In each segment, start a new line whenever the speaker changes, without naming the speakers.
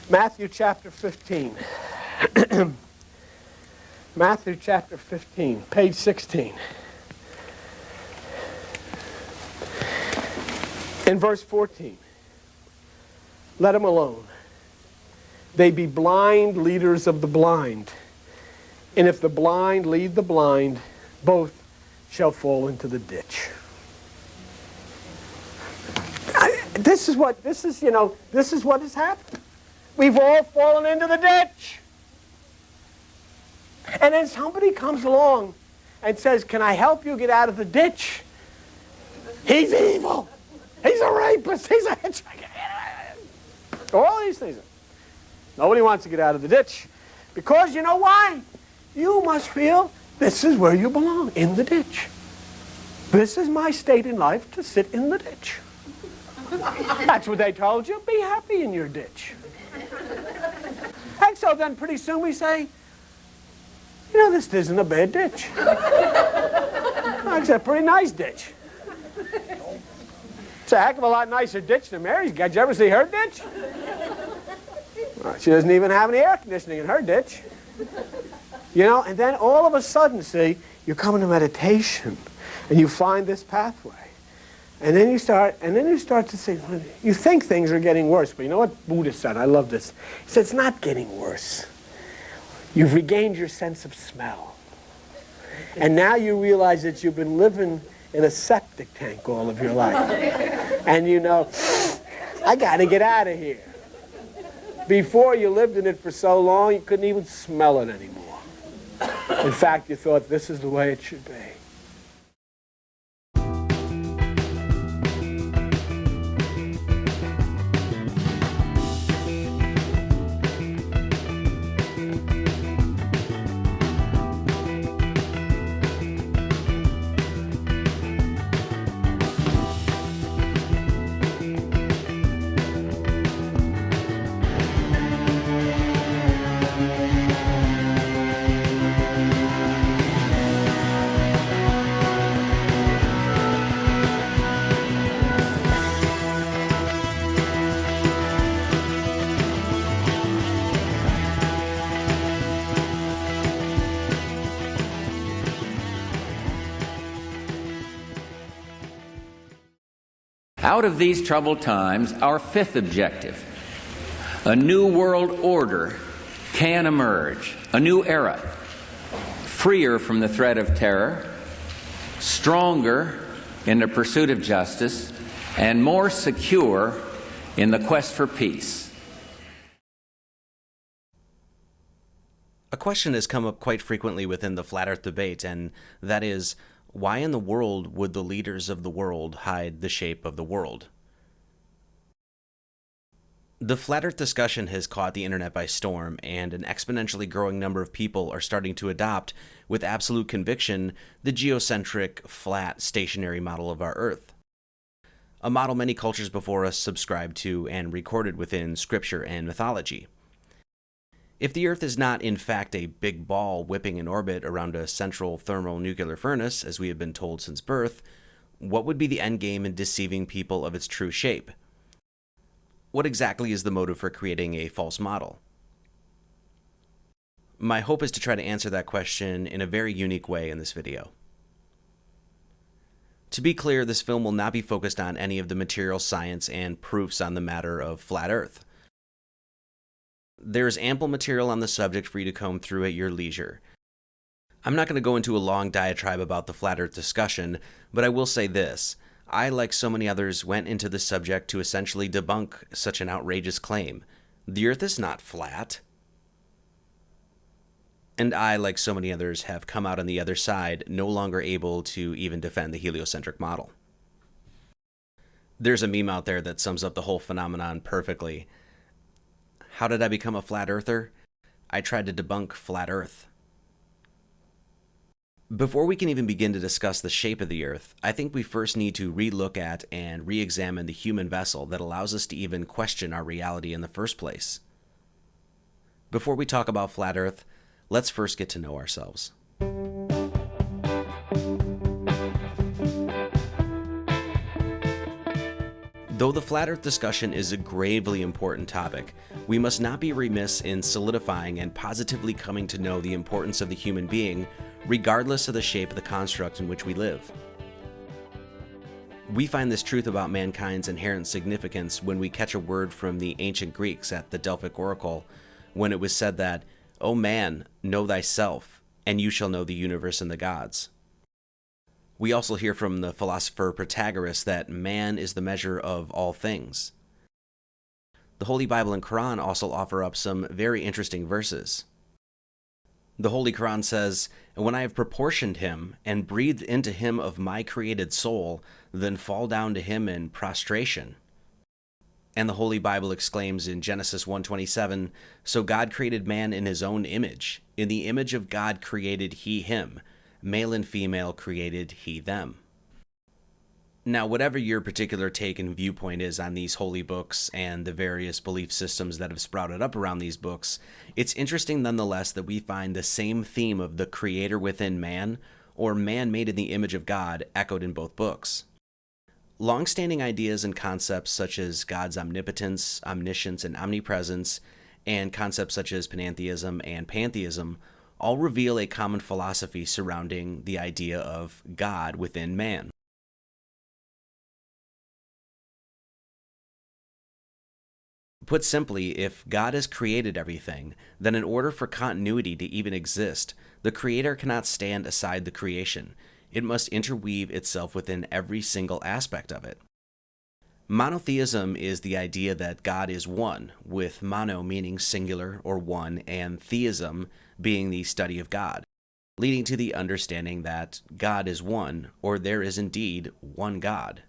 Matthew chapter 15. Matthew chapter 15, page 16. In verse 14, let them alone. They be blind leaders of the blind. And if the blind lead the blind, both shall fall into the ditch. This is what has happened. We've all fallen into the ditch. And then somebody comes along and says, can I help you get out of the ditch? He's evil. He's a rapist. He's a hitchhiker. All these things. Nobody wants to get out of the ditch. Because you know why? You must feel this is where you belong, in the ditch. This is my state in life, to sit in the ditch. That's what they told you. Be happy in your ditch. And so then pretty soon we say, you know, this isn't a bad ditch. It's a pretty nice ditch. It's a heck of a lot nicer ditch than Mary's. Did you ever see her ditch? Well, she doesn't even have any air conditioning in her ditch. You know, and then all of a sudden, see, you come into meditation and you find this pathway. And then you start to see, you think things are getting worse, but you know what Buddha said? I love this. He said, it's not getting worse. You've regained your sense of smell. And now you realize that you've been living in a septic tank all of your life. And you know, I got to get out of here. Before you lived in it for so long, you couldn't even smell it anymore. In fact, you thought this is the way it should be.
Out of these troubled times, our fifth objective, a new world order can emerge, a new era, freer from the threat of terror, stronger in the pursuit of justice, and more secure in the quest for peace.
A question has come up quite frequently within the Flat Earth debate, and that is, why in the world would the leaders of the world hide the shape of the world? The Flat Earth discussion has caught the internet by storm, and an exponentially growing number of people are starting to adopt, with absolute conviction, the geocentric, flat, stationary model of our Earth. A model many cultures before us subscribed to and recorded within scripture and mythology. If the Earth is not in fact a big ball whipping in orbit around a central thermonuclear furnace, as we have been told since birth, what would be the end game in deceiving people of its true shape? What exactly is the motive for creating a false model? My hope is to try to answer that question in a very unique way in this video. To be clear, this film will not be focused on any of the material science and proofs on the matter of Flat Earth. There is ample material on the subject for you to comb through at your leisure. I'm not going to go into a long diatribe about the Flat Earth discussion, but I will say this. I, like so many others, went into this subject to essentially debunk such an outrageous claim. The Earth is not flat. And I, like so many others, have come out on the other side, no longer able to even defend the heliocentric model. There's a meme out there that sums up the whole phenomenon perfectly. How did I become a flat earther? I tried to debunk flat Earth. Before we can even begin to discuss the shape of the Earth, I think we first need to re-look at and re-examine the human vessel that allows us to even question our reality in the first place. Before we talk about flat Earth, let's first get to know ourselves. Though the flat earth discussion is a gravely important topic, we must not be remiss in solidifying and positively coming to know the importance of the human being, regardless of the shape of the construct in which we live. We find this truth about mankind's inherent significance when we catch a word from the ancient Greeks at the Delphic Oracle, when it was said that, "O man, know thyself, and you shall know the universe and the gods." We also hear from the philosopher Protagoras that man is the measure of all things. The Holy Bible and Quran also offer up some very interesting verses. The Holy Quran says, "And when I have proportioned him and breathed into him of my created soul, then fall down to him in prostration." And the Holy Bible exclaims in Genesis 1:27, "So God created man in his own image. In the image of God created he him. Male and female created he them." Now, whatever your particular take and viewpoint is on these holy books and the various belief systems that have sprouted up around these books, it's interesting nonetheless that we find the same theme of the creator within man, or man made in the image of God, echoed in both books. Long-standing ideas and concepts such as God's omnipotence, omniscience, and omnipresence, and concepts such as panentheism and pantheism all reveal a common philosophy surrounding the idea of God within man. Put simply, if God has created everything, then in order for continuity to even exist, the Creator cannot stand aside the creation. It must interweave itself within every single aspect of it. Monotheism is the idea that God is one, with mono meaning singular or one, and theism being the study of God, leading to the understanding that God is one, or there is indeed one God.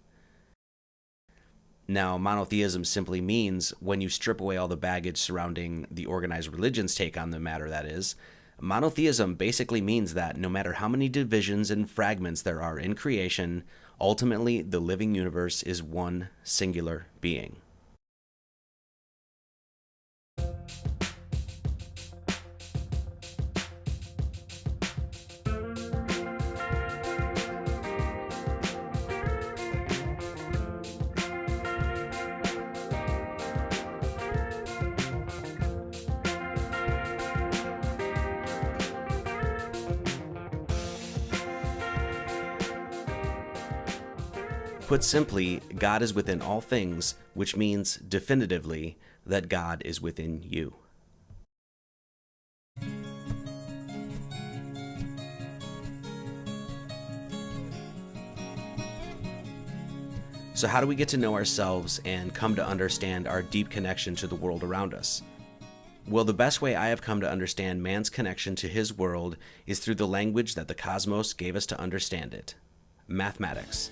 Now, monotheism simply means, when you strip away all the baggage surrounding the organized religion's take on the matter, that is, monotheism basically means that no matter how many divisions and fragments there are in creation, ultimately the living universe is one singular being. Put simply, God is within all things, which means definitively that God is within you. So how do we get to know ourselves and come to understand our deep connection to the world around us? Well, the best way I have come to understand man's connection to his world is through the language that the cosmos gave us to understand it: mathematics.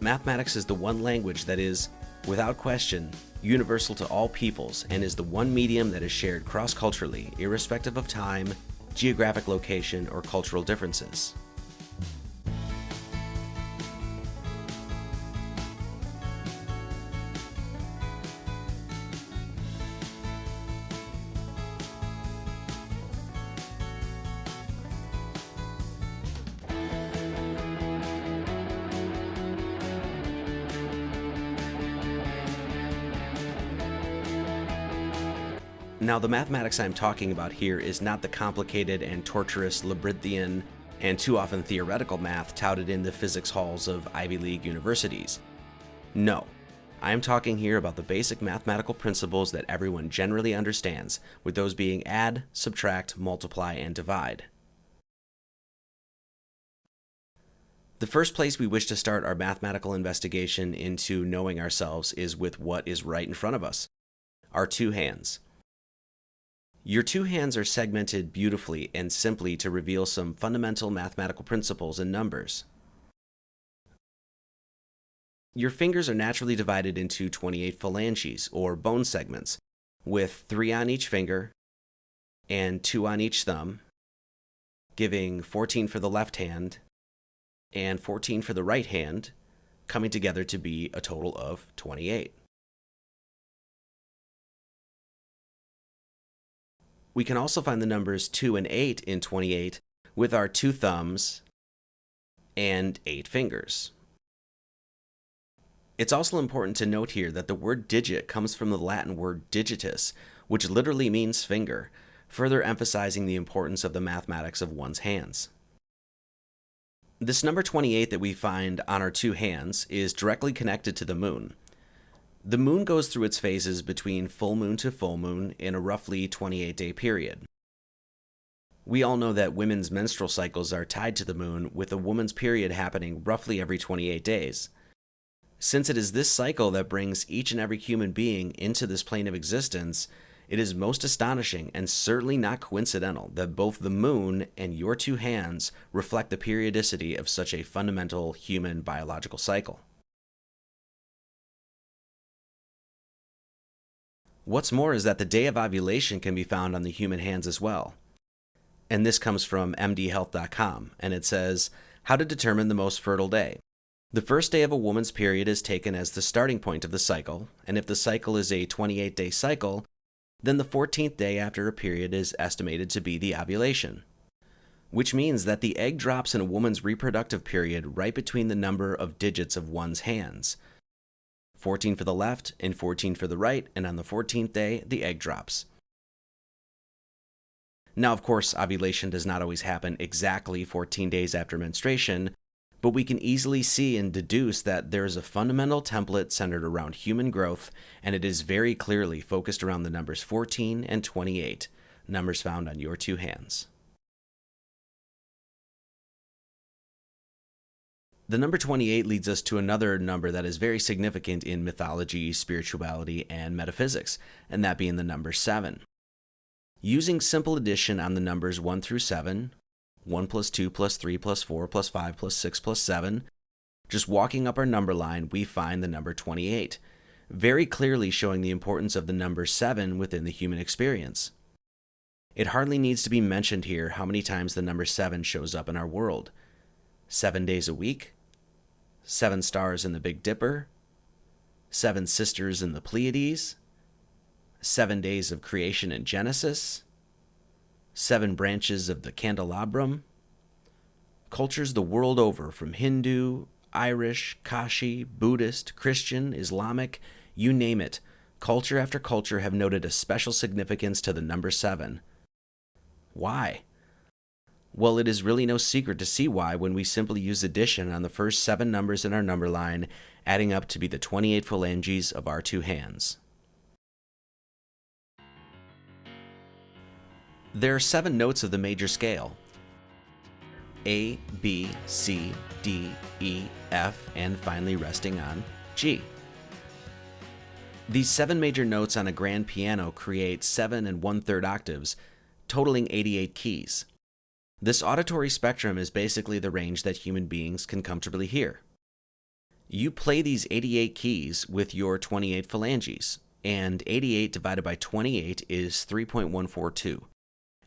Mathematics is the one language that is, without question, universal to all peoples and is the one medium that is shared cross-culturally, irrespective of time, geographic location, or cultural differences. Now, the mathematics I'm talking about here is not the complicated and torturous labyrinthian and too often theoretical math touted in the physics halls of Ivy League universities. No, I am talking here about the basic mathematical principles that everyone generally understands, with those being add, subtract, multiply, and divide. The first place we wish to start our mathematical investigation into knowing ourselves is with what is right in front of us: our two hands. Your two hands are segmented beautifully and simply to reveal some fundamental mathematical principles in numbers. Your fingers are naturally divided into 28 phalanges, or bone segments, with 3 on each finger and 2 on each thumb, giving 14 for the left hand and 14 for the right hand, coming together to be a total of 28. We can also find the numbers 2 and 8 in 28 with our 2 thumbs and 8 fingers. It's also important to note here that the word digit comes from the Latin word digitus, which literally means finger, further emphasizing the importance of the mathematics of one's hands. This number 28 that we find on our two hands is directly connected to the moon. The moon goes through its phases between full moon to full moon in a roughly 28-day period. We all know that women's menstrual cycles are tied to the moon, with a woman's period happening roughly every 28 days. Since it is this cycle that brings each and every human being into this plane of existence, it is most astonishing and certainly not coincidental that both the moon and your two hands reflect the periodicity of such a fundamental human biological cycle. What's more is that the day of ovulation can be found on the human hands as well. And this comes from mdhealth.com, and it says, how to determine the most fertile day. The first day of a woman's period is taken as the starting point of the cycle, and if the cycle is a 28-day cycle, then the 14th day after a period is estimated to be the ovulation, which means that the egg drops in a woman's reproductive period right between the number of digits of one's hands. 14 for the left and 14 for the right, and on the 14th day, the egg drops. Now, of course, ovulation does not always happen exactly 14 days after menstruation, but we can easily see and deduce that there is a fundamental template centered around human growth, and it is very clearly focused around the numbers 14 and 28, numbers found on your two hands. The number 28 leads us to another number that is very significant in mythology, spirituality, and metaphysics, and that being the number 7. Using simple addition on the numbers 1 through 7, 1 plus 2 plus 3 plus 4 plus 5 plus 6 plus 7, just walking up our number line, we find the number 28, very clearly showing the importance of the number 7 within the human experience. It hardly needs to be mentioned here how many times the number 7 shows up in our world. 7 days a week, 7 stars in the Big Dipper, 7 sisters in the Pleiades, 7 days of creation in Genesis, 7 branches of the candelabrum. Cultures the world over, from Hindu, Irish, Kashi, Buddhist, Christian, Islamic, you name it, culture after culture have noted a special significance to the number 7. Why? Well, it is really no secret to see why when we simply use addition on the first 7 numbers in our number line, adding up to be the 28 phalanges of our two hands. There are 7 notes of the major scale: A, B, C, D, E, F, and finally resting on G. These 7 major notes on a grand piano create 7 1/3 octaves, totaling 88 keys. This auditory spectrum is basically the range that human beings can comfortably hear. You play these 88 keys with your 28 phalanges, and 88 divided by 28 is 3.142.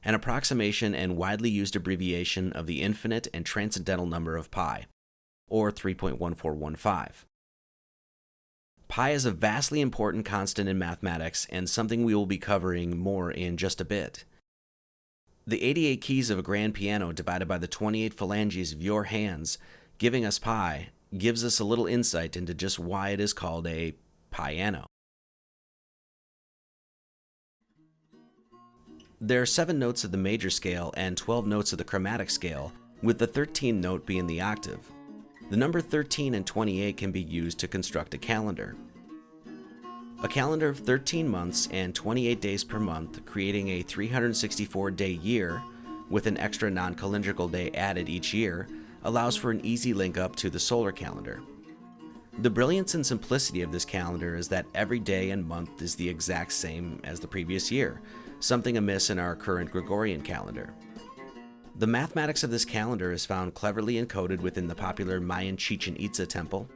An approximation and widely used abbreviation of the infinite and transcendental number of pi, or 3.1415. Pi is a vastly important constant in mathematics and something we will be covering more in just a bit. The 88 keys of a grand piano divided by the 28 phalanges of your hands, giving us pi, gives us a little insight into just why it is called a piano. There are 7 notes of the major scale and 12 notes of the chromatic scale, with the 13th note being the octave. The number 13 and 28 can be used to construct a calendar. A calendar of 13 months and 28 days per month, creating a 364-day year, with an extra non-calendrical day added each year, allows for an easy link up to the solar calendar. The brilliance and simplicity of this calendar is that every day and month is the exact same as the previous year, something amiss in our current Gregorian calendar. The mathematics of this calendar is found cleverly encoded within the popular Mayan Chichen Itza temple,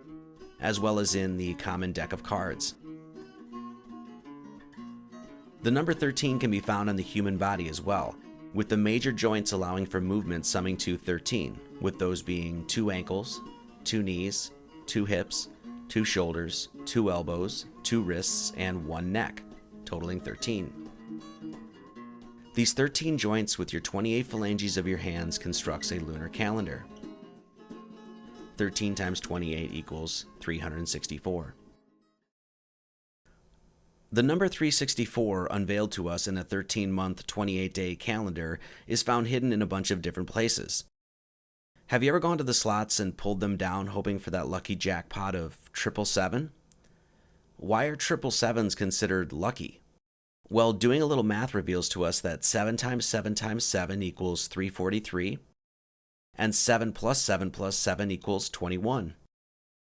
as well as in the common deck of cards. The number 13 can be found on the human body as well, with the major joints allowing for movement summing to 13, with those being 2 ankles, 2 knees, 2 hips, 2 shoulders, 2 elbows, 2 wrists, and 1 neck, totaling 13. These 13 joints with your 28 phalanges of your hands constructs a lunar calendar. 13 times 28 equals 364. The number 364, unveiled to us in a 13-month, 28-day calendar, is found hidden in a bunch of different places. Have you ever gone to the slots and pulled them down hoping for that lucky jackpot of 777? Why are 777s considered lucky? Well, doing a little math reveals to us that 7 times 7 times 7 equals 343, and 7 plus 7 plus 7 equals 21,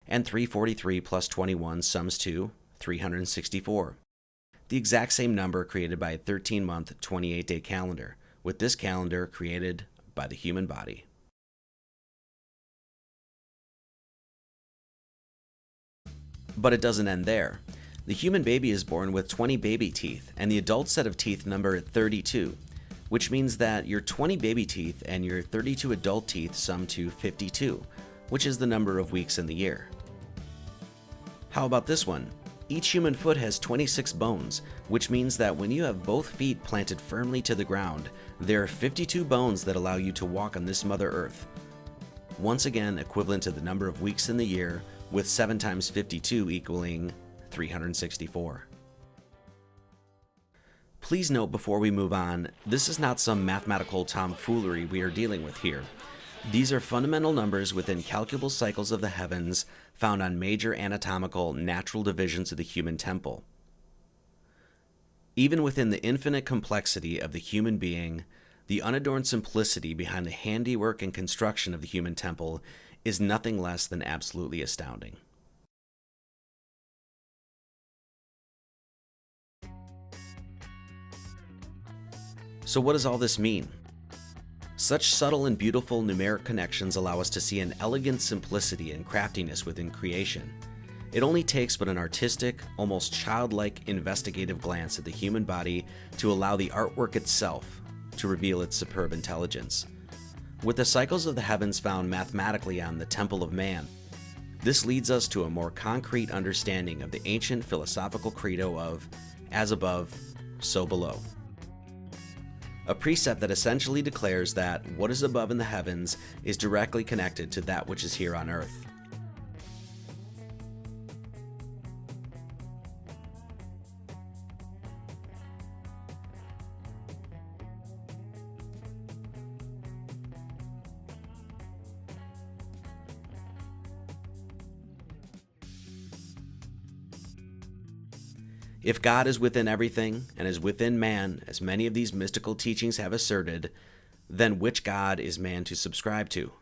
and 343 plus 21 sums to 364. The exact same number created by a 13-month, 28-day calendar, with this calendar created by the human body. But it doesn't end there. The human baby is born with 20 baby teeth, and the adult set of teeth number 32, which means that your 20 baby teeth and your 32 adult teeth sum to 52, which is the number of weeks in the year. How about this one? Each human foot has 26 bones, which means that when you have both feet planted firmly to the ground, there are 52 bones that allow you to walk on this Mother Earth. Once again, equivalent to the number of weeks in the year, with 7 times 52 equaling 364. Please note before we move on, this is not some mathematical tomfoolery we are dealing with here. These are fundamental numbers within calculable cycles of the heavens found on major anatomical natural divisions of the human temple. Even within the infinite complexity of the human being, the unadorned simplicity behind the handiwork and construction of the human temple is nothing less than absolutely astounding. So what does all this mean? Such subtle and beautiful numeric connections allow us to see an elegant simplicity and craftiness within creation. It only takes but an artistic, almost childlike investigative glance at the human body to allow the artwork itself to reveal its superb intelligence. With the cycles of the heavens found mathematically on the Temple of Man, this leads us to a more concrete understanding of the ancient philosophical credo of, as above, so below. A precept that essentially declares that what is above in the heavens is directly connected to that which is here on earth. If God is within everything and is within man, as many of these mystical teachings have asserted, then which God is man to subscribe to?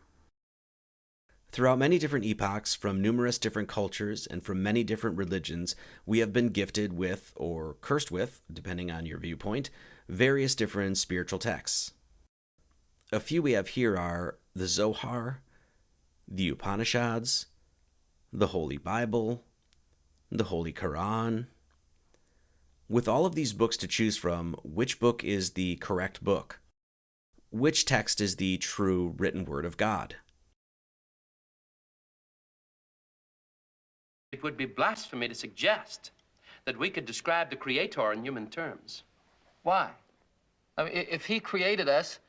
Throughout many different epochs, from numerous different cultures, and from many different religions, we have been gifted with, or cursed with, depending on your viewpoint, various different spiritual texts. A few we have here are the Zohar, the Upanishads, the Holy Bible, the Holy Quran. With all of these books to choose from, which book is the correct book? Which text is the true written word of God?
It would be blasphemy to suggest that we could describe the Creator in human terms.
Why? I mean, if he created us,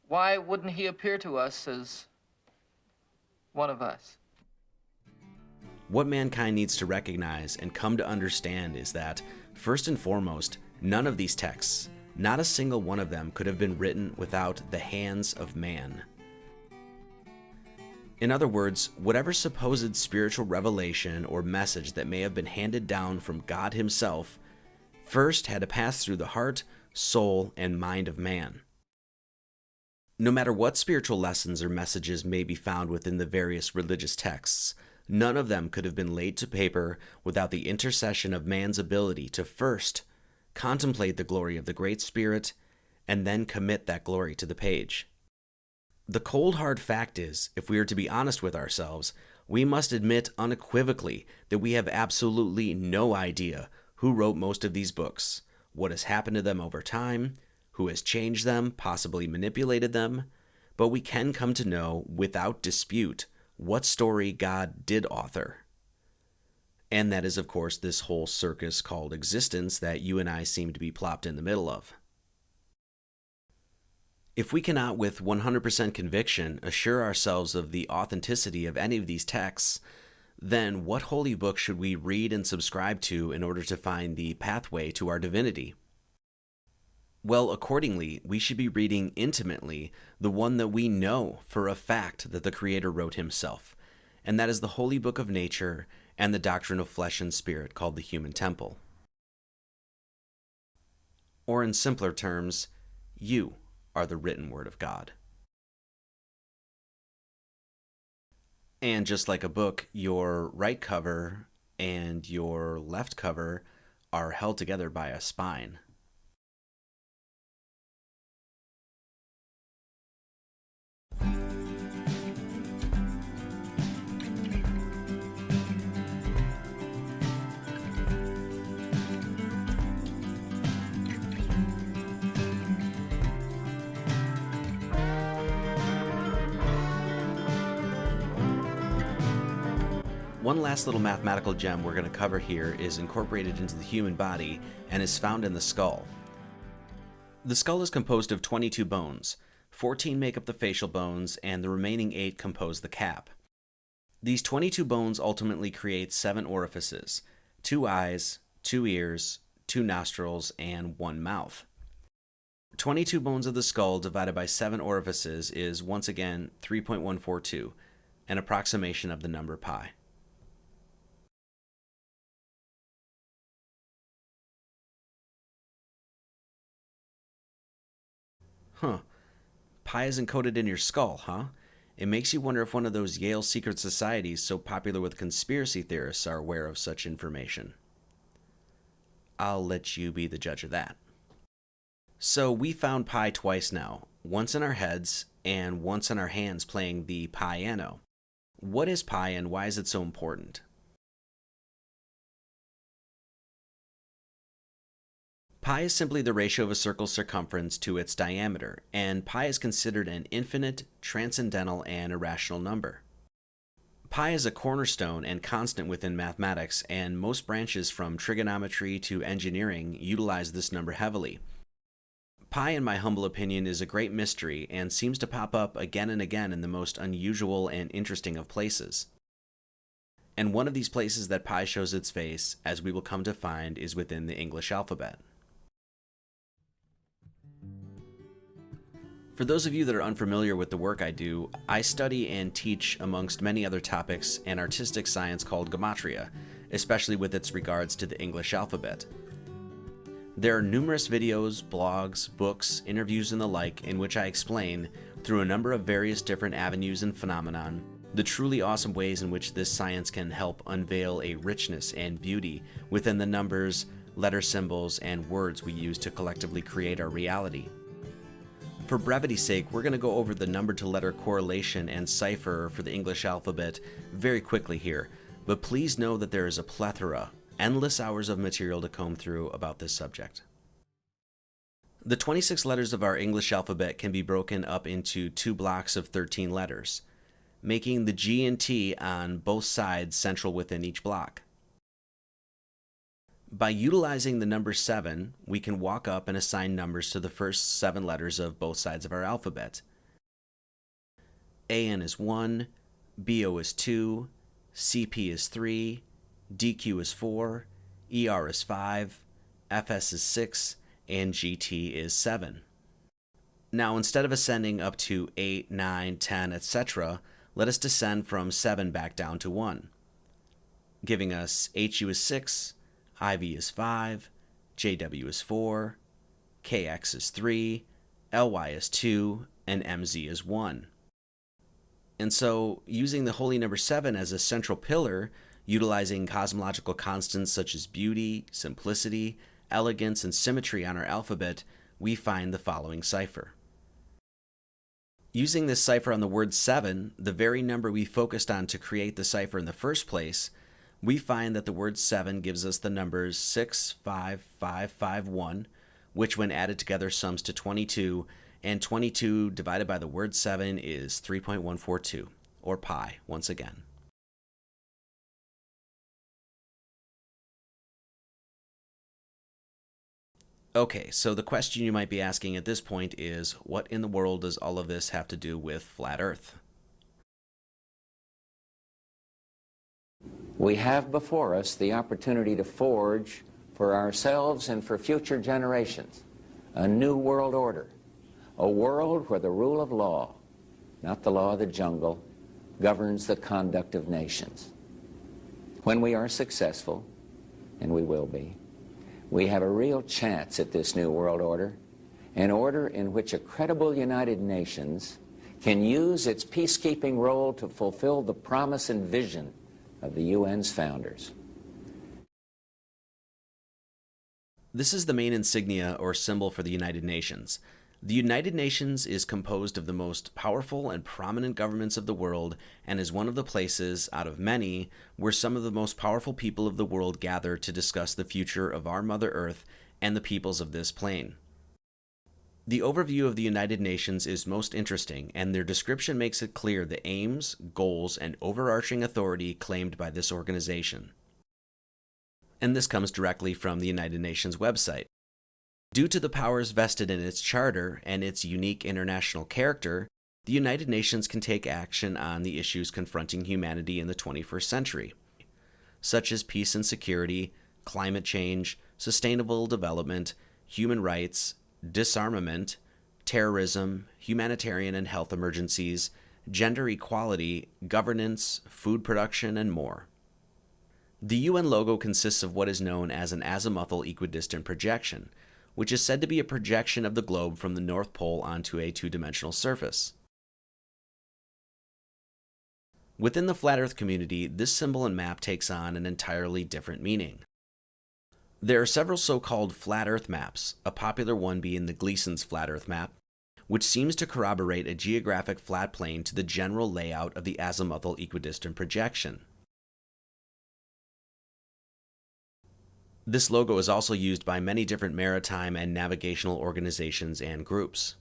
why wouldn't he appear to us as one of us?
What mankind needs to recognize and come to understand is that, first and foremost, none of these texts, not a single one of them, could have been written without the hands of man. In other words, whatever supposed spiritual revelation or message that may have been handed down from God himself first had to pass through the heart, soul, and mind of man. No matter what spiritual lessons or messages may be found within the various religious texts, none of them could have been laid to paper without the intercession of man's ability to first contemplate the glory of the Great Spirit and then commit that glory to the page. The cold hard fact is, if we are to be honest with ourselves, we must admit unequivocally that we have absolutely no idea who wrote most of these books, what has happened to them over time, who has changed them, possibly manipulated them, but we can come to know without dispute what story God did author. And that is, of course, this whole circus called existence that you and I seem to be plopped in the middle of. If we cannot with 100% conviction assure ourselves of the authenticity of any of these texts, then what holy book should we read and subscribe to in order to find the pathway to our divinity? Well, accordingly, we should be reading intimately the one that we know for a fact that the Creator wrote himself, and that is the holy book of nature and the doctrine of flesh and spirit called the human temple. Or in simpler terms, you are the written word of God. And just like a book, your right cover and your left cover are held together by a spine. One last little mathematical gem we're going to cover here is incorporated into the human body and is found in the skull. The skull is composed of 22 bones. 14 make up the facial bones, and the remaining 8 compose the cap. These 22 bones ultimately create 7 orifices: 2 eyes, 2 ears, 2 nostrils, and 1 mouth. 22 bones of the skull divided by 7 orifices is once again 3.142, an approximation of the number pi. Huh. Pi is encoded in your skull, huh? It makes you wonder if one of those Yale secret societies so popular with conspiracy theorists are aware of such information. I'll let you be the judge of that. So we found pi twice now, once in our heads and once in our hands playing the piano. What is pi and why is it so important? Pi is simply the ratio of a circle's circumference to its diameter, and pi is considered an infinite, transcendental, and irrational number. Pi is a cornerstone and constant within mathematics, and most branches from trigonometry to engineering utilize this number heavily. Pi, in my humble opinion, is a great mystery and seems to pop up again and again in the most unusual and interesting of places. And one of these places that pi shows its face, as we will come to find, is within the English alphabet. For those of you that are unfamiliar with the work I do, I study and teach, amongst many other topics, an artistic science called Gematria, especially with its regards to the English alphabet. There are numerous videos, blogs, books, interviews, and the like in which I explain, through a number of various different avenues and phenomenon, the truly awesome ways in which this science can help unveil a richness and beauty within the numbers, letter symbols, and words we use to collectively create our reality. For brevity's sake, we're going to go over the number-to-letter correlation and cipher for the English alphabet very quickly here, but please know that there is a plethora, endless hours of material to comb through about this subject. The 26 letters of our English alphabet can be broken up into 2 blocks of 13 letters, making the G and T on both sides central within each block. By utilizing the number 7, we can walk up and assign numbers to the first 7 letters of both sides of our alphabet. AN is 1, BO is 2, CP is 3, DQ is 4, ER is 5, FS is 6, and GT is 7. Now, instead of ascending up to 8, 9, 10, etc., let us descend from 7 back down to 1, giving us HU is 6, IV is 5, JW is 4, KX is 3, LY is 2, and MZ is 1. And so, using the holy number 7 as a central pillar, utilizing cosmological constants such as beauty, simplicity, elegance, and symmetry on our alphabet, we find the following cipher. Using this cipher on the word 7, the very number we focused on to create the cipher in the first place, we find that the word 7 gives us the numbers 65551, which when added together sums to 22, and 22 divided by the word 7 is 3.142, or pi, once again. Okay, so the question you might be asking at this point is, what in the world does all of this have to do with Flat Earth?
We have before us the opportunity to forge for ourselves and for future generations a new world order, a world where the rule of law, not the law of the jungle, governs the conduct of nations. When we are successful, and we will be, we have a real chance at this new world order, an order in which a credible United Nations can use its peacekeeping role to fulfill the promise and vision of the UN's founders.
This is the main insignia or symbol for the United Nations. The United Nations is composed of the most powerful and prominent governments of the world and is one of the places, out of many, where some of the most powerful people of the world gather to discuss the future of our Mother Earth and the peoples of this plane. The overview of the United Nations is most interesting, and their description makes it clear the aims, goals, and overarching authority claimed by this organization. And this comes directly from the United Nations website. Due to the powers vested in its charter and its unique international character, the United Nations can take action on the issues confronting humanity in the 21st century, such as peace and security, climate change, sustainable development, human rights, disarmament, terrorism, humanitarian and health emergencies, gender equality, governance, food production, and more. The UN logo consists of what is known as an azimuthal equidistant projection, which is said to be a projection of the globe from the North Pole onto a two-dimensional surface. Within the Flat Earth community, this symbol and map takes on an entirely different meaning. There are several so-called Flat Earth maps, a popular one being the Gleason's Flat Earth map, which seems to corroborate a geographic flat plane to the general layout of the azimuthal equidistant projection. This logo is also used by many different maritime and navigational organizations and groups.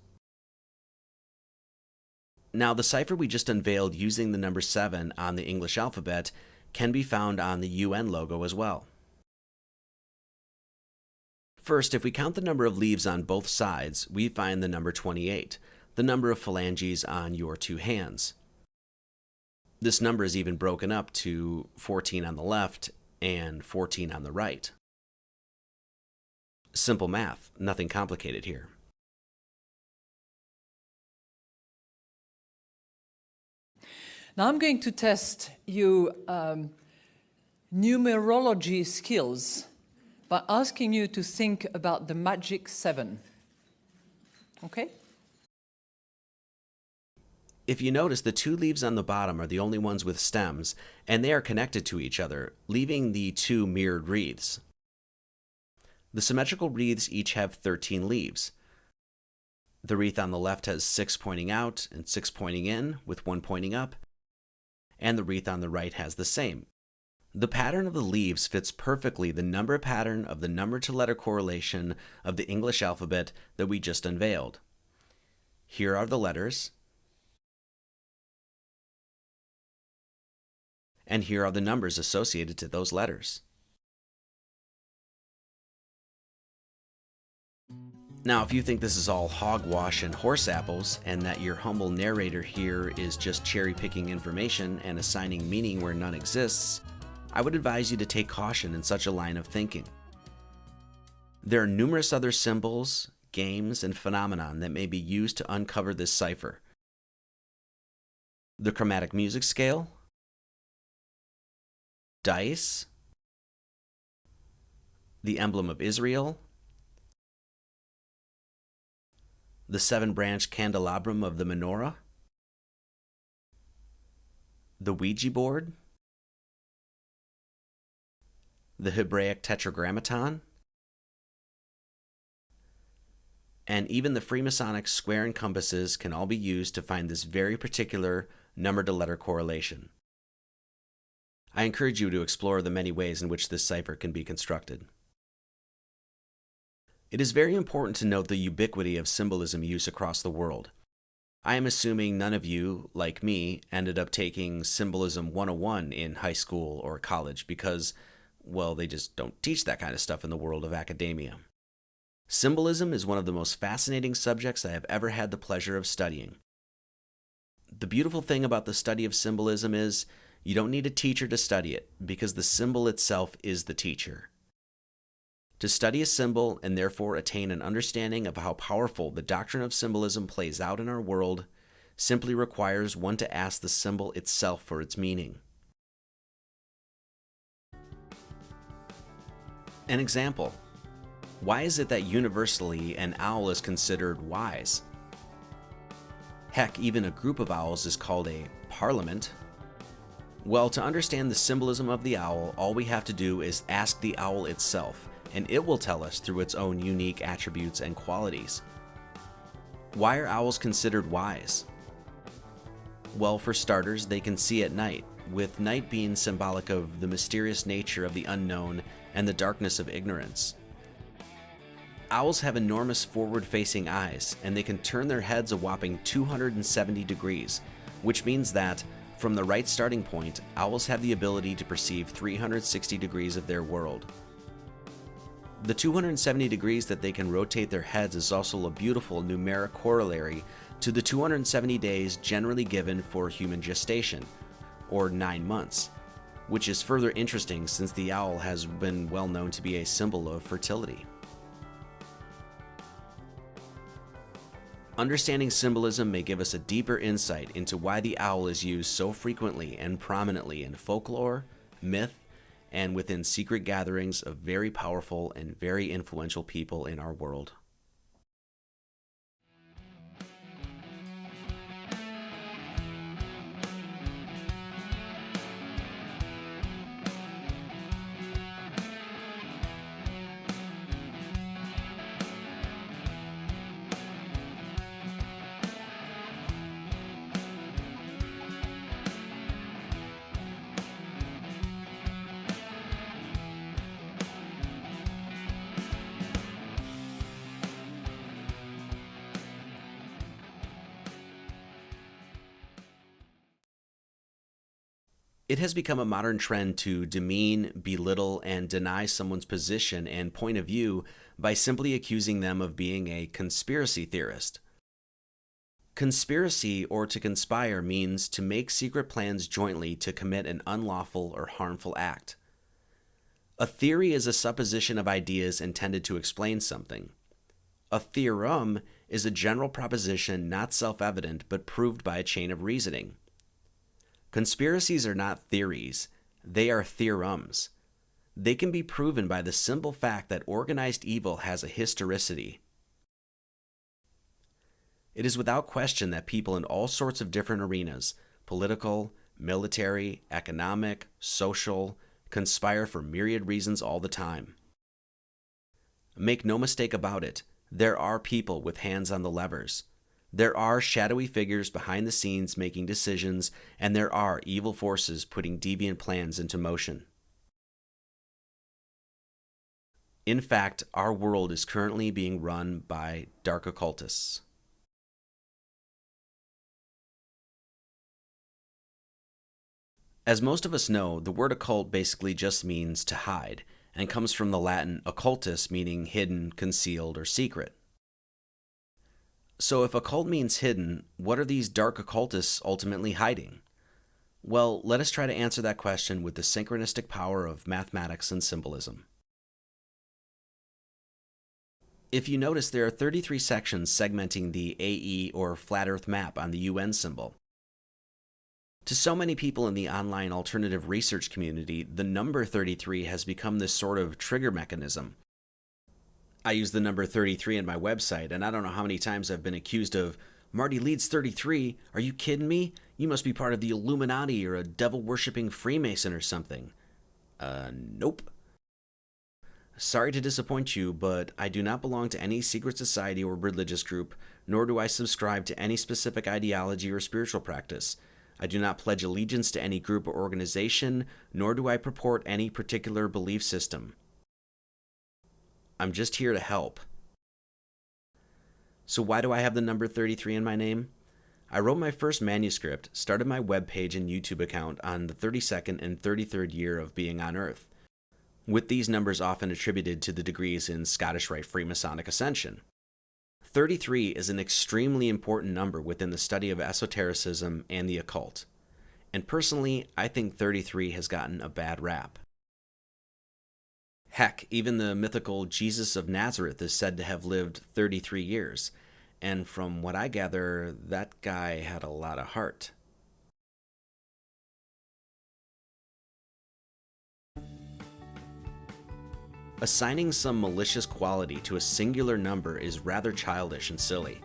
Now, the cipher we just unveiled using the number 7 on the English alphabet can be found on the UN logo as well. First, if we count the number of leaves on both sides, we find the number 28, the number of phalanges on your two hands. This number is even broken up to 14 on the left and 14 on the right. Simple math, nothing complicated here.
Now I'm going to test you numerology skills by asking you to think about the magic 7. Okay?
If you notice, the two leaves on the bottom are the only ones with stems, and they are connected to each other, leaving the two mirrored wreaths. The symmetrical wreaths each have 13 leaves. The wreath on the left has 6 pointing out and 6 pointing in, with 1 pointing up, and the wreath on the right has the same. The pattern of the leaves fits perfectly the number pattern of the number-to-letter correlation of the English alphabet that we just unveiled. Here are the letters, and here are the numbers associated to those letters. Now, if you think this is all hogwash and horse apples, and that your humble narrator here is just cherry-picking information and assigning meaning where none exists, I would advise you to take caution in such a line of thinking. There are numerous other symbols, games, and phenomenon that may be used to uncover this cipher. The chromatic music scale, dice, the emblem of Israel, the 7-branch candelabrum of the menorah, the Ouija board, the Hebraic tetragrammaton, and even the Freemasonic square and compasses can all be used to find this very particular number-to-letter correlation. I encourage you to explore the many ways in which this cipher can be constructed. It is very important to note the ubiquity of symbolism use across the world. I am assuming none of you, like me, ended up taking Symbolism 101 in high school or college because, well, they just don't teach that kind of stuff in the world of academia. Symbolism is one of the most fascinating subjects I have ever had the pleasure of studying. The beautiful thing about the study of symbolism is you don't need a teacher to study it, because the symbol itself is the teacher. To study a symbol and therefore attain an understanding of how powerful the doctrine of symbolism plays out in our world simply requires one to ask the symbol itself for its meaning. An example. Why is it that universally an owl is considered wise? Heck, even a group of owls is called a parliament. Well, to understand the symbolism of the owl, all we have to do is ask the owl itself, and it will tell us through its own unique attributes and qualities. Why are owls considered wise? Well, for starters, they can see at night, with night being symbolic of the mysterious nature of the unknown and the darkness of ignorance. Owls have enormous forward-facing eyes, and they can turn their heads a whopping 270 degrees, which means that, from the right starting point, owls have the ability to perceive 360 degrees of their world. The 270 degrees that they can rotate their heads is also a beautiful numeric corollary to the 270 days generally given for human gestation, or 9 months, which is further interesting since the owl has been well known to be a symbol of fertility. Understanding symbolism may give us a deeper insight into why the owl is used so frequently and prominently in folklore, myth, and within secret gatherings of very powerful and very influential people in our world. It has become a modern trend to demean, belittle, and deny someone's position and point of view by simply accusing them of being a conspiracy theorist. Conspiracy, or to conspire, means to make secret plans jointly to commit an unlawful or harmful act. A theory is a supposition of ideas intended to explain something. A theorem is a general proposition not self-evident but proved by a chain of reasoning. Conspiracies are not theories, they are theorems. They can be proven by the simple fact that organized evil has a historicity. It is without question that people in all sorts of different arenas, political, military, economic, social, conspire for myriad reasons all the time. Make no mistake about it, there are people with hands on the levers. There are shadowy figures behind the scenes making decisions, and there are evil forces putting deviant plans into motion. In fact, our world is currently being run by dark occultists. As most of us know, the word occult basically just means to hide, and comes from the Latin occultus, meaning hidden, concealed, or secret. So if occult means hidden, what are these dark occultists ultimately hiding? Well, let us try to answer that question with the synchronistic power of mathematics and symbolism. If you notice, there are 33 sections segmenting the AE or flat Earth map on the UN symbol. To so many people in the online alternative research community, the number 33 has become this sort of trigger mechanism. I use the number 33 in my website, and I don't know how many times I've been accused of, Marty Leeds 33, are you kidding me? You must be part of the Illuminati or a devil-worshipping Freemason or something. Nope. Sorry to disappoint you, but I do not belong to any secret society or religious group, nor do I subscribe to any specific ideology or spiritual practice. I do not pledge allegiance to any group or organization, nor do I purport any particular belief system. I'm just here to help. So why do I have the number 33 in my name? I wrote my first manuscript, started my webpage and YouTube account on the 32nd and 33rd year of being on Earth. with these numbers often attributed to the degrees in Scottish Rite Freemasonic Ascension. 33 is an extremely important number within the study of esotericism and the occult, and personally, I think 33 has gotten a bad rap. Heck, even the mythical Jesus of Nazareth is said to have lived 33 years, and from what I gather, that guy had a lot of heart. Assigning some malicious quality to a singular number is rather childish and silly.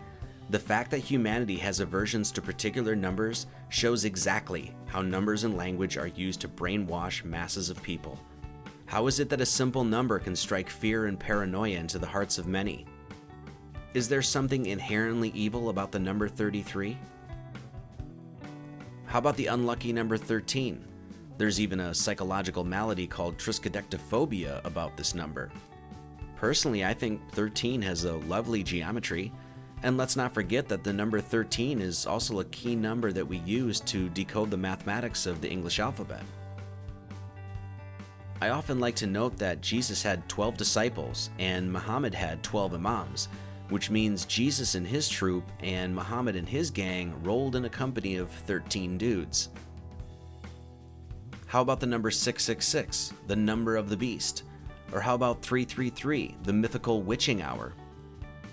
The fact that humanity has aversions to particular numbers shows exactly how numbers and language are used to brainwash masses of people. How is it that a simple number can strike fear and paranoia into the hearts of many? Is there something inherently evil about the number 33? How about the unlucky number 13? There's even a psychological malady called triskaidekaphobia about this number. Personally, I think 13 has a lovely geometry, and let's not forget that the number 13 is also a key number that we use to decode the mathematics of the English alphabet. I often like to note that Jesus had 12 disciples and Muhammad had 12 imams, which means Jesus and his troop and Muhammad and his gang rolled in a company of 13 dudes. How about the number 666, the number of the beast? Or how about 333, the mythical witching hour?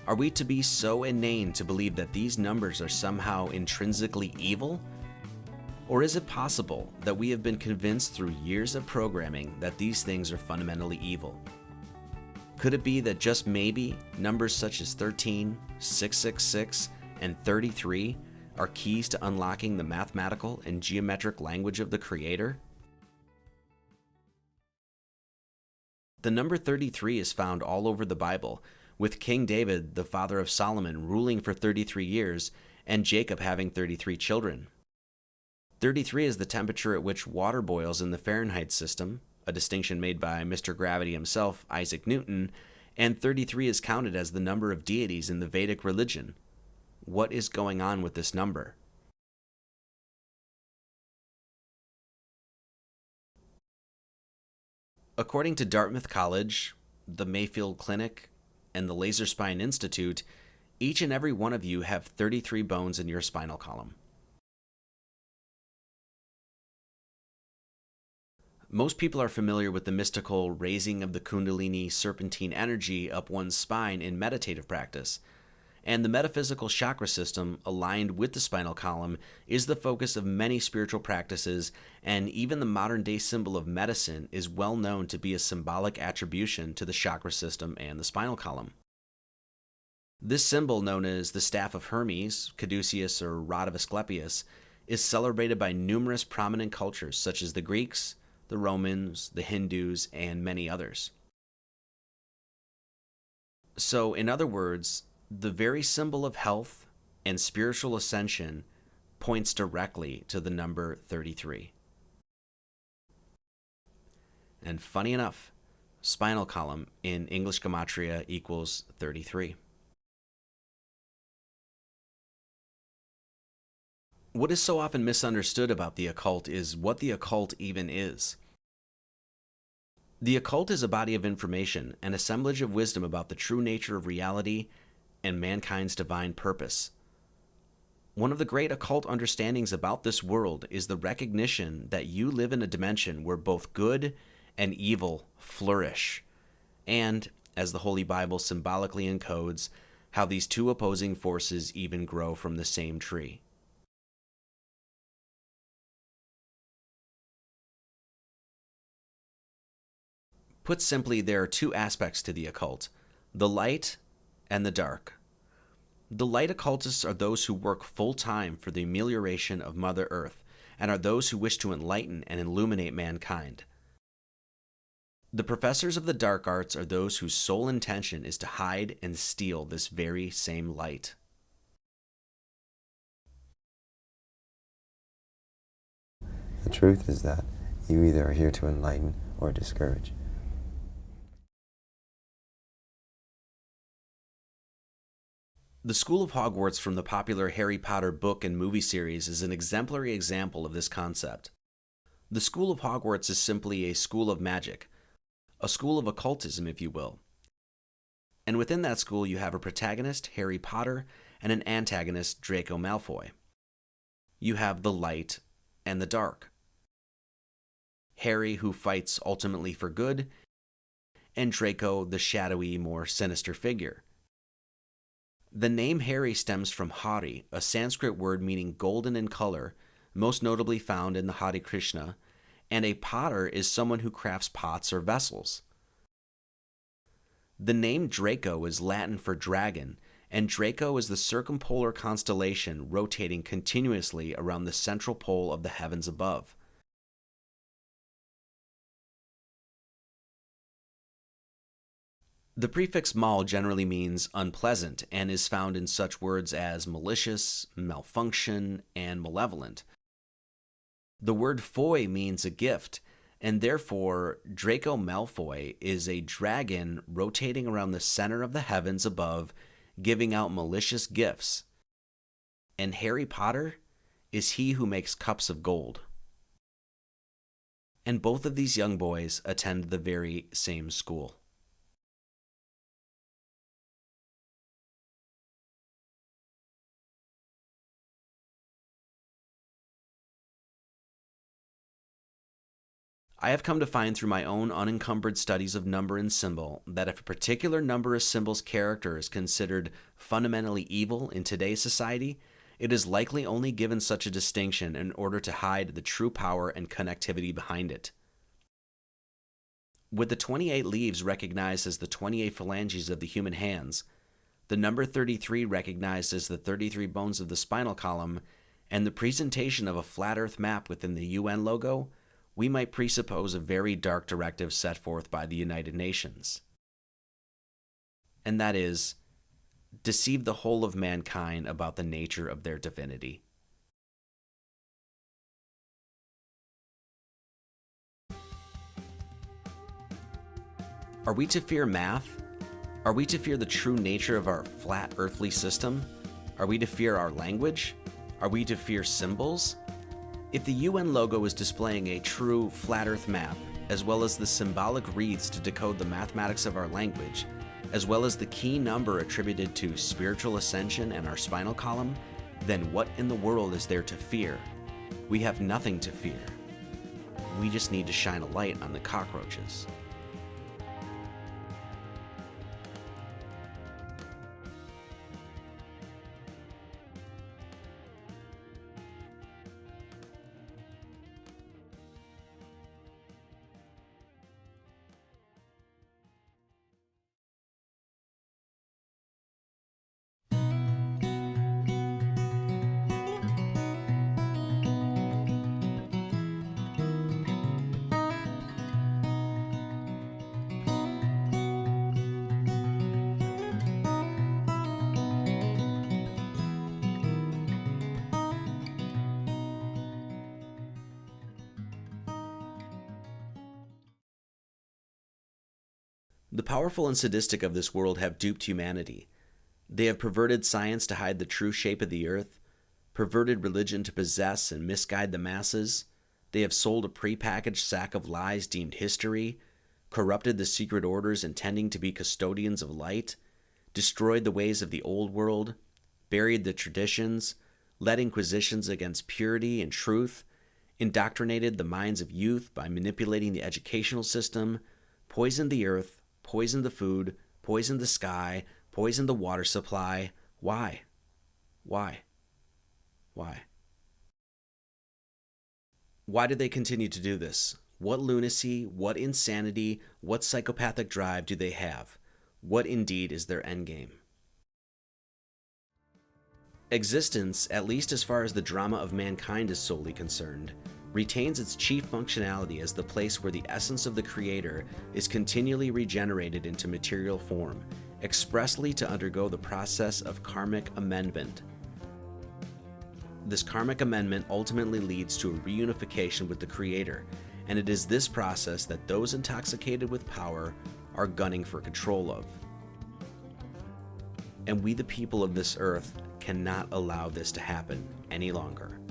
Are we to be so inane to believe that these numbers are somehow intrinsically evil? Or is it possible that we have been convinced through years of programming that these things are fundamentally evil? Could it be that just maybe numbers such as 13, 666, and 33 are keys to unlocking the mathematical and geometric language of the Creator? The number 33 is found all over the Bible, with King David, the father of Solomon, ruling for 33 years, and Jacob having 33 children. 33 is the temperature at which water boils in the Fahrenheit system, a distinction made by Mr. Gravity himself, Isaac Newton, and 33 is counted as the number of deities in the Vedic religion. What is going on with this number? According to Dartmouth College, the Mayfield Clinic, and the Laser Spine Institute, each and every one of you have 33 bones in your spinal column. Most people are familiar with the mystical raising of the Kundalini serpentine energy up one's spine in meditative practice, and the metaphysical chakra system aligned with the spinal column is the focus of many spiritual practices, and even the modern-day symbol of medicine is well known to be a symbolic attribution to the chakra system and the spinal column. This symbol, known as the Staff of Hermes, Caduceus, or Rod of Asclepius, is celebrated by numerous prominent cultures such as the Greeks, the Romans, the Hindus, and many others. So, in other words, the very symbol of health and spiritual ascension points directly to the number 33. And funny enough, spinal column in English Gematria equals 33. What is so often misunderstood about the occult is what the occult even is. The occult is a body of information, an assemblage of wisdom about the true nature of reality and mankind's divine purpose. One of the great occult understandings about this world is the recognition that you live in a dimension where both good and evil flourish, and, as the Holy Bible symbolically encodes, how these two opposing forces even grow from the same tree. Put simply, there are two aspects to the occult: the light and the dark. The light occultists are those who work full-time for the amelioration of Mother Earth, and are those who wish to enlighten and illuminate mankind. The professors of the dark arts are those whose sole intention is to hide and steal this very same light.
The truth is that you either are here to enlighten or discourage.
The School of Hogwarts from the popular Harry Potter book and movie series is an exemplary example of this concept. The School of Hogwarts is simply a school of magic, a school of occultism, if you will. And within that school, you have a protagonist, Harry Potter, and an antagonist, Draco Malfoy. You have the light and the dark. Harry, who fights ultimately for good, and Draco, the shadowy, more sinister figure. The name Harry stems from Hari, a Sanskrit word meaning golden in color, most notably found in the Hare Krishna, and a potter is someone who crafts pots or vessels. The name Draco is Latin for dragon, and Draco is the circumpolar constellation rotating continuously around the central pole of the heavens above. The prefix mal generally means unpleasant and is found in such words as malicious, malfunction, and malevolent. The word foy means a gift, and therefore Draco Malfoy is a dragon rotating around the center of the heavens above, giving out malicious gifts. And Harry Potter is he who makes cups of gold. And both of these young boys attend the very same school. I have come to find through my own unencumbered studies of number and symbol that if a particular number or symbol's character is considered fundamentally evil in today's society, it is likely only given such a distinction in order to hide the true power and connectivity behind it. With the 28 leaves recognized as the 28 phalanges of the human hands, the number 33 recognized as the 33 bones of the spinal column, and the presentation of a flat Earth map within the UN logo, we might presuppose a very dark directive set forth by the United Nations. And that is, deceive the whole of mankind about the nature of their divinity. Are we to fear math? Are we to fear the true nature of our flat earthly system? Are we to fear our language? Are we to fear symbols? If the UN logo is displaying a true flat earth map, as well as the symbolic wreaths to decode the mathematics of our language, as well as the key number attributed to spiritual ascension and our spinal column, then what in the world is there to fear? We have nothing to fear. We just need to shine a light on the cockroaches. The powerful and sadistic of this world have duped humanity. They have perverted science to hide the true shape of the earth, perverted religion to possess and misguide the masses. They have sold a prepackaged sack of lies deemed history, corrupted the secret orders intending to be custodians of light, destroyed the ways of the old world, buried the traditions, led inquisitions against purity and truth, indoctrinated the minds of youth by manipulating the educational system, poisoned the earth, poisoned the food, poisoned the sky, poisoned the water supply. Why? Why? Why? Why do they continue to do this? What lunacy, what insanity, what psychopathic drive do they have? What indeed is their endgame? Existence, at least as far as the drama of mankind is solely concerned, retains its chief functionality as the place where the essence of the Creator is continually regenerated into material form, expressly to undergo the process of karmic amendment. This karmic amendment ultimately leads to a reunification with the Creator, and it is this process that those intoxicated with power are gunning for control of. And we, the people of this earth, cannot allow this to happen any longer.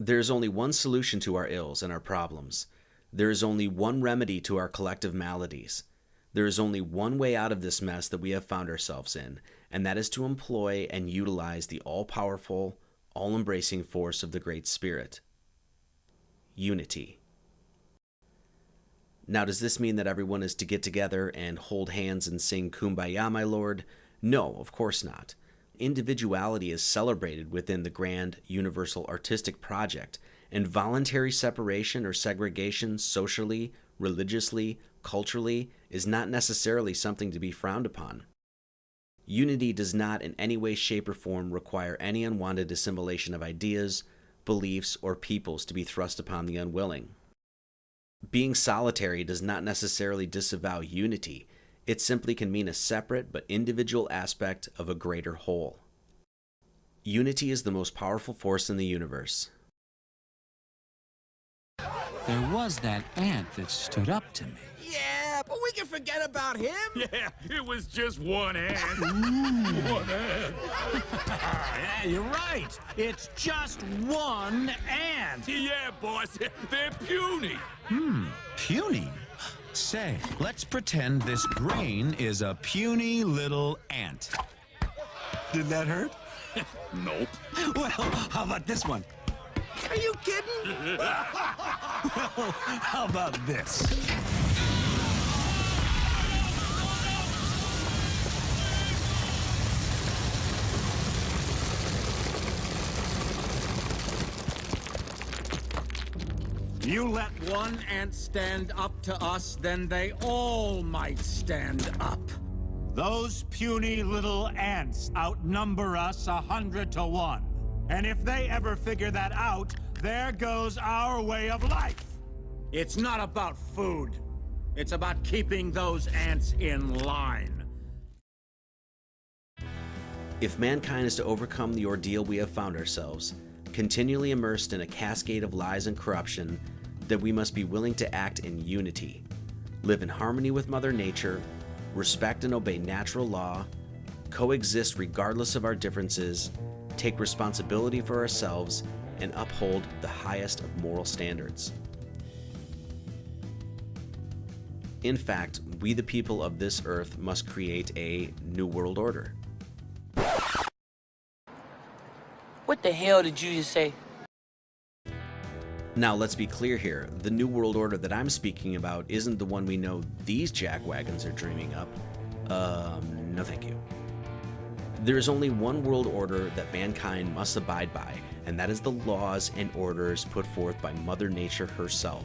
There is only one solution to our ills and our problems. There is only one remedy to our collective maladies. There is only one way out of this mess that we have found ourselves in, and that is to employ and utilize the all-powerful, all-embracing force of the Great Spirit. Unity. Now, does this mean that everyone is to get together and hold hands and sing Kumbaya, my lord? No, of course not. Individuality is celebrated within the grand universal artistic project, and voluntary separation or segregation socially, religiously, culturally is not necessarily something to be frowned upon. Unity does not in any way, shape, or form require any unwanted assimilation of ideas, beliefs, or peoples to be thrust upon the unwilling. Being solitary does not necessarily disavow unity. It simply can mean a separate but individual aspect of a greater whole. Unity is the most powerful force in the universe.
There was that ant that stood up to me.
Yeah, but we can forget about him.
Yeah, it was just one ant. One ant.
Yeah, you're right. It's just one ant.
Yeah, boss, they're puny.
Puny? Say, let's pretend this grain is a puny little ant. Did that hurt?
Nope.
Well, how about this one?
Are you kidding?
Well, how about this?
You let one ant stand up to us, then they all might stand up.
Those puny little ants outnumber us 100 to 1. And if they ever figure that out, there goes our way of life.
It's not about food. It's about keeping those ants in line.
If mankind is to overcome the ordeal we have found ourselves, continually immersed in a cascade of lies and corruption, then we must be willing to act in unity, live in harmony with Mother Nature, respect and obey natural law, coexist regardless of our differences, take responsibility for ourselves, and uphold the highest of moral standards. In fact, we the people of this earth must create a new world order.
What the hell did you just say?
Now, let's be clear here. The New World Order that I'm speaking about isn't the one we know these jackwagons are dreaming up. No thank you. There is only one world order that mankind must abide by, and that is the laws and orders put forth by Mother Nature herself.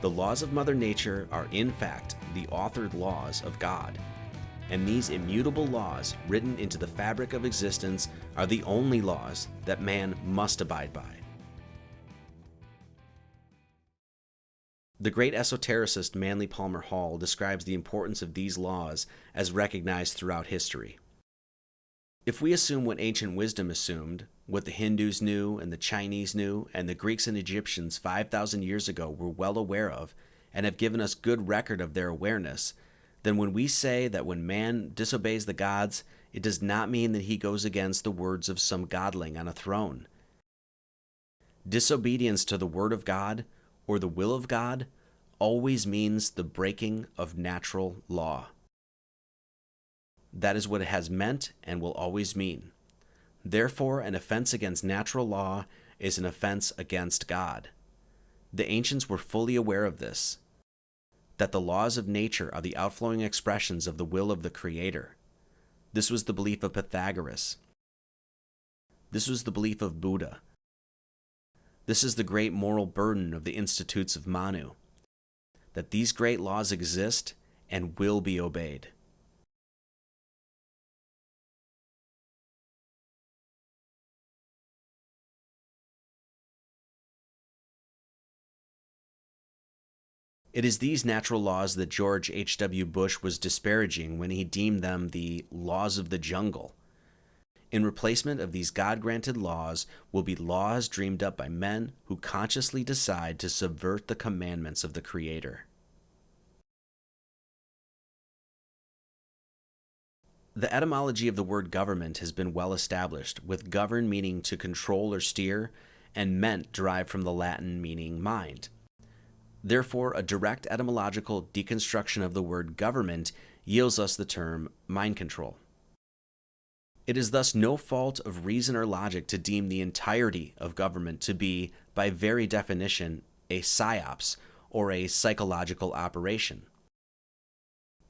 The laws of Mother Nature are, in fact, the authored laws of God. And these immutable laws, written into the fabric of existence, are the only laws that man must abide by. The great esotericist Manly Palmer Hall describes the importance of these laws as recognized throughout history. If we assume what ancient wisdom assumed, what the Hindus knew and the Chinese knew and the Greeks and Egyptians 5,000 years ago were well aware of and have given us good record of their awareness, then when we say that when man disobeys the gods, it does not mean that he goes against the words of some godling on a throne. Disobedience to the word of God or the will of God always means the breaking of natural law. That is what it has meant and will always mean. Therefore, an offense against natural law is an offense against God. The ancients were fully aware of this, that the laws of nature are the outflowing expressions of the will of the Creator. This was the belief of Pythagoras. This was the belief of Buddha. This is the great moral burden of the Institutes of Manu, that these great laws exist and will be obeyed. It is these natural laws that George H.W. Bush was disparaging when he deemed them the laws of the jungle. In replacement of these God-granted laws will be laws dreamed up by men who consciously decide to subvert the commandments of the Creator. The etymology of the word government has been well established, with govern meaning to control or steer, and ment derived from the Latin meaning mind. Therefore, a direct etymological deconstruction of the word government yields us the term mind control. It is thus no fault of reason or logic to deem the entirety of government to be, by very definition, a psyops, or a psychological operation.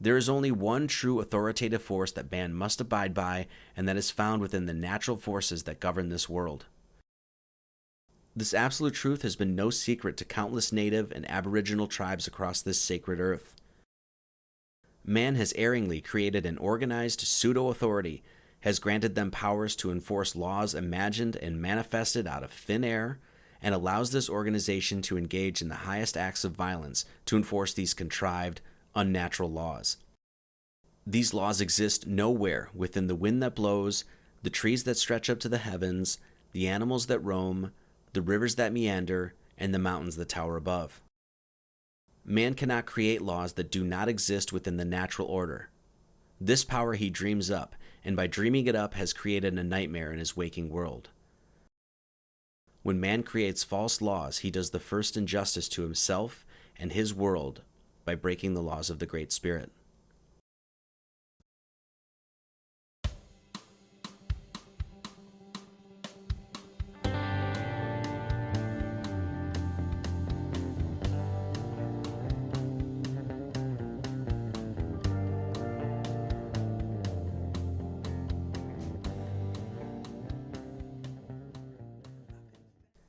There is only one true authoritative force that man must abide by, and that is found within the natural forces that govern this world. This absolute truth has been no secret to countless native and aboriginal tribes across this sacred earth. Man has erringly created an organized pseudo-authority, has granted them powers to enforce laws imagined and manifested out of thin air, and allows this organization to engage in the highest acts of violence to enforce these contrived, unnatural laws. These laws exist nowhere within the wind that blows, the trees that stretch up to the heavens, the animals that roam, the rivers that meander, and the mountains that tower above. Man cannot create laws that do not exist within the natural order. This power he dreams up, and by dreaming it up has created a nightmare in his waking world. When man creates false laws, he does the first injustice to himself and his world by breaking the laws of the Great Spirit.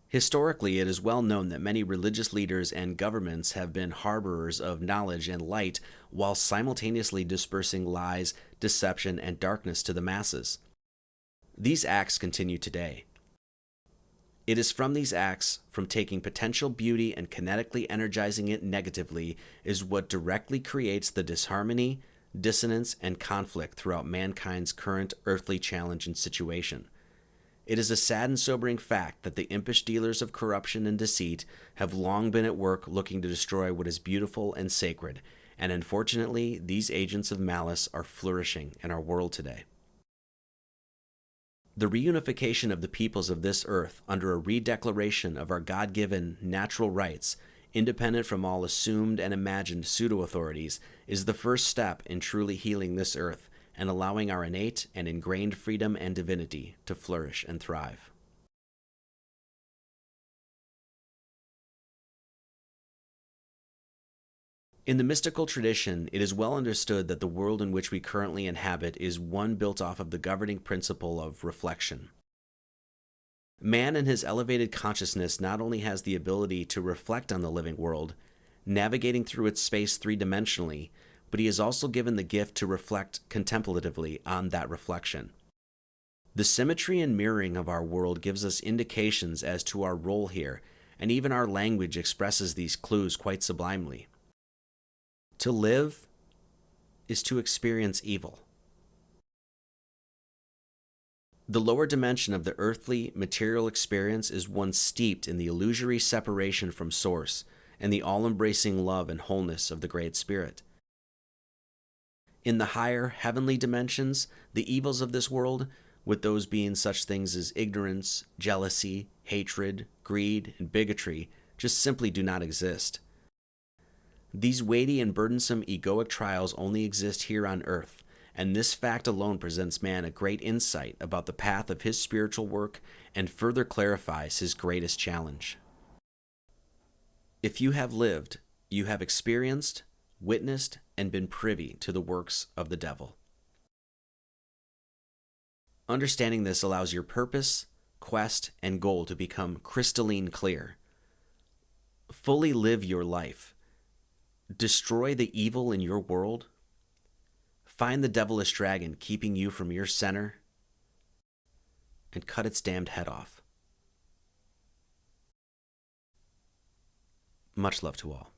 Historically, it is well known that many religious leaders and governments have been harborers of knowledge and light while simultaneously dispersing lies, deception, and darkness to the masses. These acts continue today. It is from these acts, from taking potential beauty and kinetically energizing it negatively, is what directly creates the disharmony, dissonance, and conflict throughout mankind's current earthly challenge and situation. It is a sad and sobering fact that the impish dealers of corruption and deceit have long been at work looking to destroy what is beautiful and sacred, and unfortunately, these agents of malice are flourishing in our world today. The reunification of the peoples of this earth under a redeclaration of our God-given natural rights, independent from all assumed and imagined pseudo-authorities, is the first step in truly healing this earth and allowing our innate and ingrained freedom and divinity to flourish and thrive. In the mystical tradition, it is well understood that the world in which we currently inhabit is one built off of the governing principle of reflection. Man in his elevated consciousness not only has the ability to reflect on the living world, navigating through its space three-dimensionally, but he is also given the gift to reflect contemplatively on that reflection. The symmetry and mirroring of our world gives us indications as to our role here, and even our language expresses these clues quite sublimely. To live is to experience evil. The lower dimension of the earthly, material experience is one steeped in the illusory separation from Source and the all-embracing love and wholeness of the Great Spirit. In the higher, heavenly dimensions, the evils of this world, with those being such things as ignorance, jealousy, hatred, greed, and bigotry, just simply do not exist. These weighty and burdensome egoic trials only exist here on earth, and this fact alone presents man a great insight about the path of his spiritual work and further clarifies his greatest challenge. If you have lived, you have experienced, witnessed, and been privy to the works of the devil. Understanding this allows your purpose, quest, and goal to become crystalline clear. Fully live your life. Destroy the evil in your world. Find the devilish dragon keeping you from your center, and cut its damned head off. Much love to all.